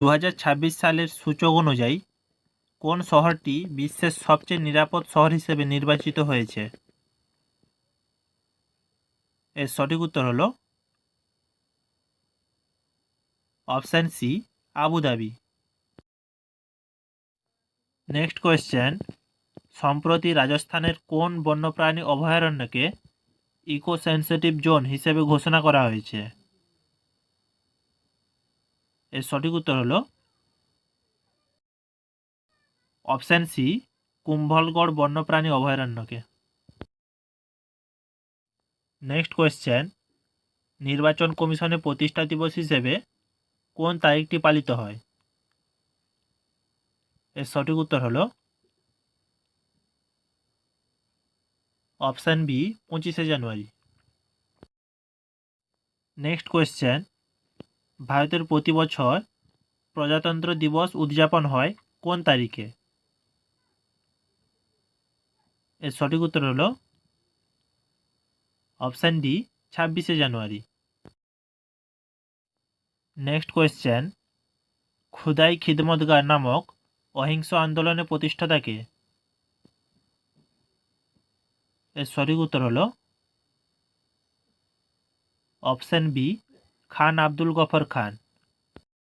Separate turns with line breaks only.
2026 সালের সূচক অনুযায়ী কোন শহরটি বিশ্বের সবচেয়ে নিরাপদ শহর হিসেবে নির্বাচিত হয়েছে? এর সঠিক উত্তর হলো option C, Abu Dhabi. Next question, সম্প্রতি রাজস্থানের কোন বন্যপ্রাণী অভয়ারণ্যকে ইকো সেন্সিটিভ জোন হিসেবে ঘোষণা করা হয়েছে? এর সঠিক উত্তর হলো অপশান সি, কুম্ভলগড় বন্যপ্রাণী অভয়ারণ্যকে। নেক্সট কোয়েশ্চেন, নির্বাচন কমিশনের প্রতিষ্ঠা দিবস হিসেবে কোন তারিখটি পালিত হয়? এর সঠিক উত্তর হলো অপশান বি, 25শে জানুয়ারি। নেক্সট কোয়েশ্চেন, ভারতের প্রতি বছর প্রজাতন্ত্র দিবস উদযাপন হয় কোন তারিখে? এর সঠিক উত্তর হলো অপশান ডি, 26শে জানুয়ারি। নেক্সট কোয়েশ্চেন, খুদাই খিদমতগার নামক অহিংস আন্দোলনের প্রতিষ্ঠাতা কে? এর সঠিক উত্তর হলো অপশান বি, খান আব্দুল গফর খান।